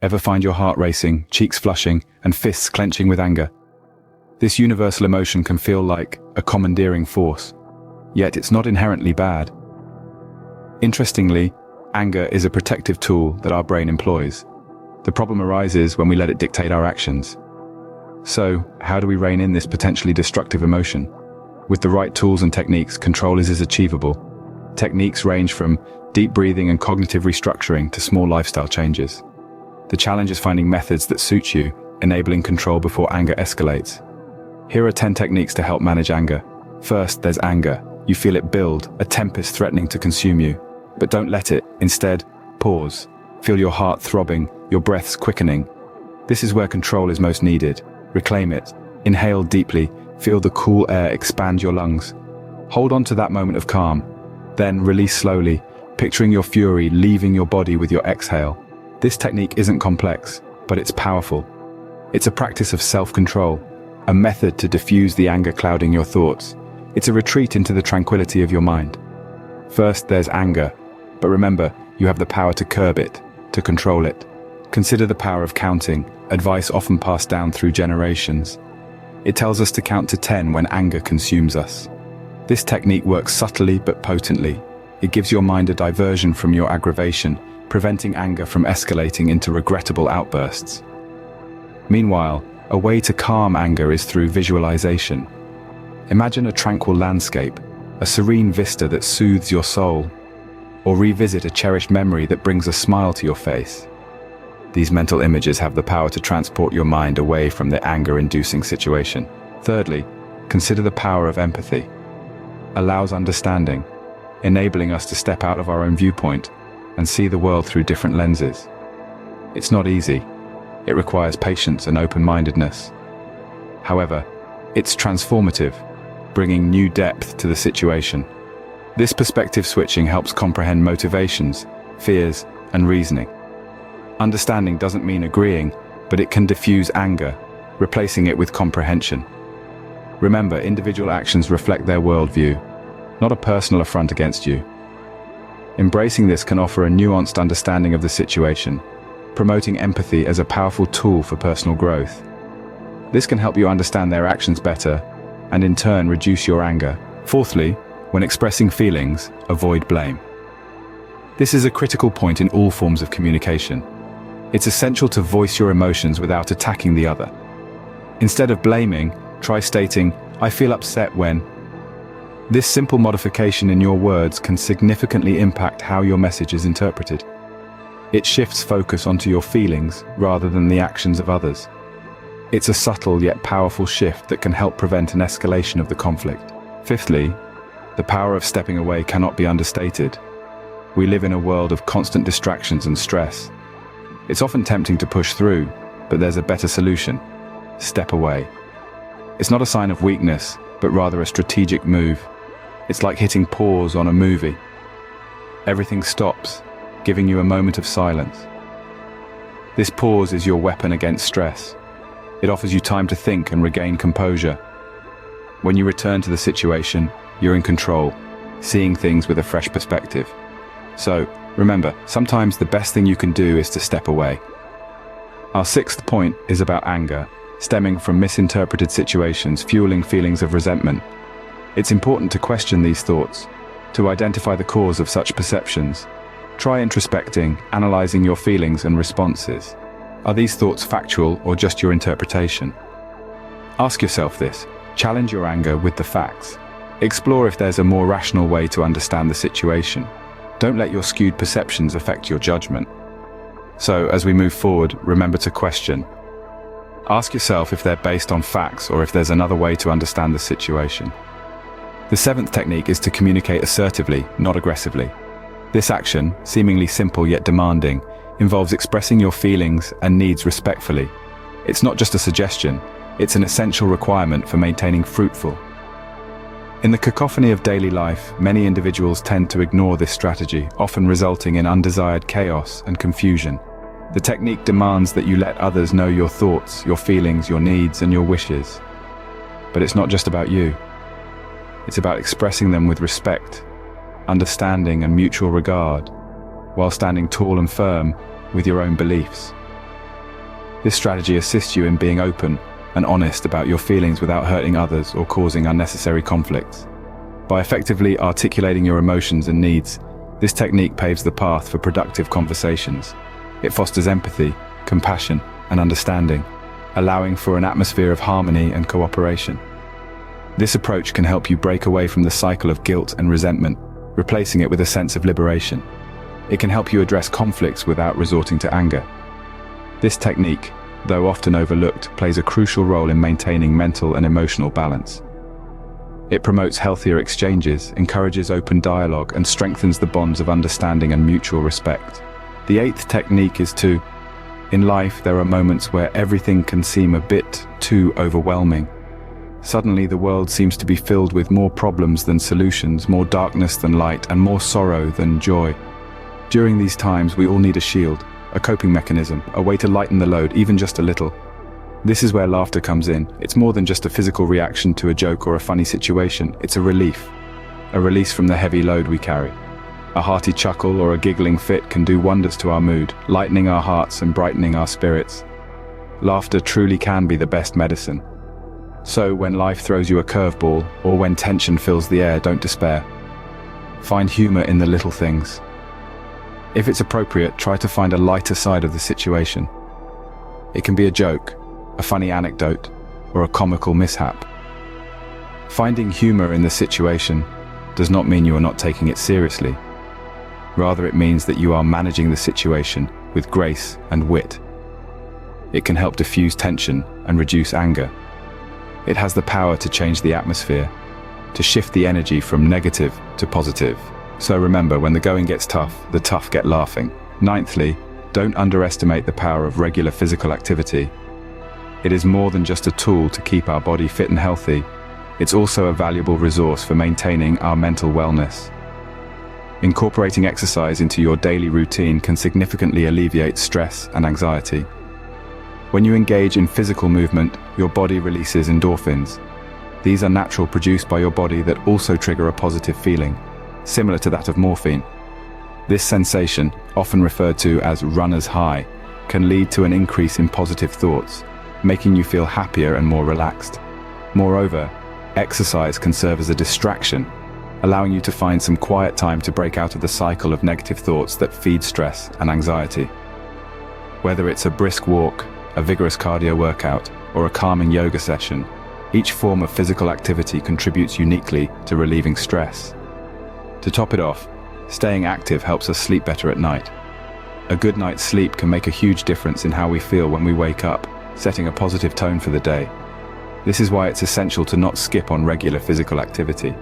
Ever find your heart racing, cheeks flushing, and fists clenching with anger? This universal emotion can feel like a commandeering force, yet it's not inherently bad. Interestingly, anger is a protective tool that our brain employs. The problem arises when we let it dictate our actions. So, how do we rein in this potentially destructive emotion? With the right tools and techniques, control is achievable. Techniques range from deep breathing and cognitive restructuring to small lifestyle changes. The challenge is finding methods that suit you, enabling control before anger escalates. Here are 10 techniques to help manage anger. First, there's anger. You feel it build, a tempest threatening to consume you. But don't let it. Instead, pause. Feel your heart throbbing, your breaths quickening. This is where control is most needed. Reclaim it. Inhale deeply. Feel the cool air expand your lungs. Hold on to that moment of calm. Then release slowly, picturing your fury leaving your body with your exhale. This technique isn't complex, but it's powerful. It's a practice of self-control, a method to diffuse the anger clouding your thoughts. It's a retreat into the tranquility of your mind. First, there's anger. But remember, you have the power to curb it, to control it. Consider the power of counting, advice often passed down through generations. It tells us to count to 10 when anger consumes us. This technique works subtly but potently. It gives your mind a diversion from your aggravation, preventing anger from escalating into regrettable outbursts. Meanwhile, a way to calm anger is through visualization. Imagine a tranquil landscape, a serene vista that soothes your soul, or revisit a cherished memory that brings a smile to your face. These mental images have the power to transport your mind away from the anger-inducing situation. Thirdly, consider the power of empathy. Allows understanding, enabling us to step out of our own viewpoint and see the world through different lenses. It's not easy. It requires patience and open-mindedness. However, it's transformative, bringing new depth to the situation. This perspective switching helps comprehend motivations, fears, and reasoning. Understanding doesn't mean agreeing, but it can diffuse anger, replacing it with comprehension. Remember, individual actions reflect their worldview, not a personal affront against you. Embracing this can offer a nuanced understanding of the situation, promoting empathy as a powerful tool for personal growth. This can help you understand their actions better, and in turn reduce your anger. Fourthly, when expressing feelings, avoid blame. This is a critical point in all forms of communication. It's essential to voice your emotions without attacking the other. Instead of blaming, try stating, "I feel upset when." This simple modification in your words can significantly impact how your message is interpreted. It shifts focus onto your feelings rather than the actions of others. It's a subtle yet powerful shift that can help prevent an escalation of the conflict. Fifthly, the power of stepping away cannot be understated. We live in a world of constant distractions and stress. It's often tempting to push through, but there's a better solution. Step away. It's not a sign of weakness, but rather a strategic move. It's like hitting pause on a movie. Everything stops, giving you a moment of silence. This pause is your weapon against stress. It offers you time to think and regain composure. When you return to the situation, you're in control, seeing things with a fresh perspective. So, remember, sometimes the best thing you can do is to step away. Our sixth point is about anger, stemming from misinterpreted situations, fueling feelings of resentment. It's important to question these thoughts, to identify the cause of such perceptions. Try introspecting, analyzing your feelings and responses. Are these thoughts factual or just your interpretation? Ask yourself this. Challenge your anger with the facts. Explore if there's a more rational way to understand the situation. Don't let your skewed perceptions affect your judgment. So, as we move forward, remember to question. Ask yourself if they're based on facts or if there's another way to understand the situation. The seventh technique is to communicate assertively, not aggressively. This action, seemingly simple yet demanding, involves expressing your feelings and needs respectfully. It's not just a suggestion, it's an essential requirement for maintaining fruitful. In the cacophony of daily life, many individuals tend to ignore this strategy, often resulting in undesired chaos and confusion. The technique demands that you let others know your thoughts, your feelings, your needs, and your wishes. But it's not just about you. It's about expressing them with respect, understanding, and mutual regard, while standing tall and firm with your own beliefs. This strategy assists you in being open and honest about your feelings without hurting others or causing unnecessary conflicts. By effectively articulating your emotions and needs, this technique paves the path for productive conversations. It fosters empathy, compassion, and understanding, allowing for an atmosphere of harmony and cooperation. This approach can help you break away from the cycle of guilt and resentment, replacing it with a sense of liberation. It can help you address conflicts without resorting to anger. This technique, though often overlooked, plays a crucial role in maintaining mental and emotional balance. It promotes healthier exchanges, encourages open dialogue, and strengthens the bonds of understanding and mutual respect. The eighth technique is to, in life, there are moments where everything can seem a bit too overwhelming. Suddenly, the world seems to be filled with more problems than solutions, more darkness than light, and more sorrow than joy. During these times, we all need a shield, a coping mechanism, a way to lighten the load, even just a little. This is where laughter comes in. It's more than just a physical reaction to a joke or a funny situation. It's a relief, a release from the heavy load we carry. A hearty chuckle or a giggling fit can do wonders to our mood, lightening our hearts and brightening our spirits. Laughter truly can be the best medicine. So when life throws you a curveball, or when tension fills the air, don't despair. Find humor in the little things. If it's appropriate, try to find a lighter side of the situation. It can be a joke, a funny anecdote, or a comical mishap. Finding humor in the situation does not mean you are not taking it seriously. Rather, it means that you are managing the situation with grace and wit. It can help diffuse tension and reduce anger. It has the power to change the atmosphere, to shift the energy from negative to positive. So remember, when the going gets tough, the tough get laughing. Ninthly, don't underestimate the power of regular physical activity. It is more than just a tool to keep our body fit and healthy. It's also a valuable resource for maintaining our mental wellness. Incorporating exercise into your daily routine can significantly alleviate stress and anxiety. When you engage in physical movement, your body releases endorphins. These are natural, produced by your body, that also trigger a positive feeling, similar to that of morphine. This sensation, often referred to as runner's high, can lead to an increase in positive thoughts, making you feel happier and more relaxed. Moreover, exercise can serve as a distraction, allowing you to find some quiet time to break out of the cycle of negative thoughts that feed stress and anxiety. Whether it's a brisk walk, a vigorous cardio workout, or a calming yoga session, each form of physical activity contributes uniquely to relieving stress. To top it off, staying active helps us sleep better at night. A good night's sleep can make a huge difference in how we feel when we wake up, setting a positive tone for the day. This is why it's essential to not skip on regular physical activity.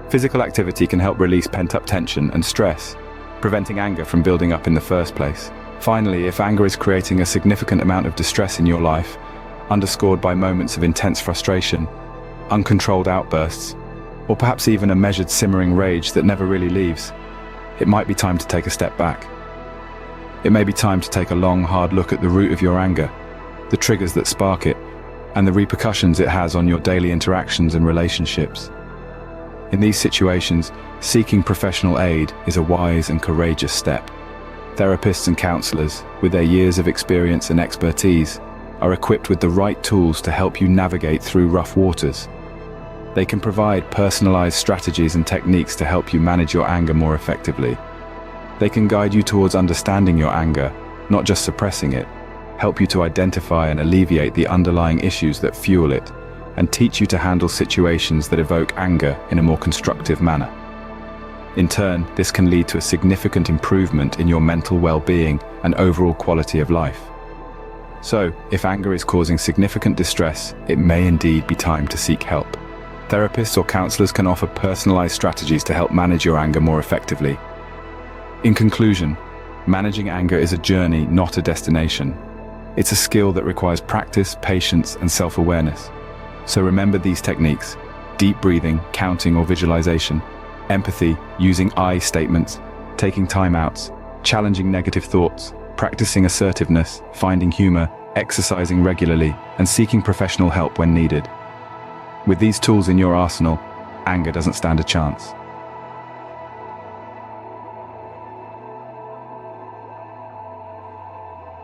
Physical activity can help release pent-up tension and stress, preventing anger from building up in the first place. Finally, if anger is creating a significant amount of distress in your life, underscored by moments of intense frustration, uncontrolled outbursts, or perhaps even a measured simmering rage that never really leaves, it might be time to take a step back. It may be time to take a long, hard look at the root of your anger, the triggers that spark it, and the repercussions it has on your daily interactions and relationships. In these situations, seeking professional aid is a wise and courageous step. Therapists and counselors, with their years of experience and expertise, are equipped with the right tools to help you navigate through rough waters. They can provide personalized strategies and techniques to help you manage your anger more effectively. They can guide you towards understanding your anger, not just suppressing it, help you to identify and alleviate the underlying issues that fuel it, and teach you to handle situations that evoke anger in a more constructive manner. In turn, this can lead to a significant improvement in your mental well-being and overall quality of life. So, if anger is causing significant distress, it may indeed be time to seek help. Therapists or counselors can offer personalized strategies to help manage your anger more effectively. In conclusion, managing anger is a journey, not a destination. It's a skill that requires practice, patience, and self-awareness. So remember these techniques: deep breathing, counting or visualization, empathy, using I statements, taking time outs, challenging negative thoughts, practicing assertiveness, finding humor, exercising regularly, and seeking professional help when needed. With these tools in your arsenal, anger doesn't stand a chance.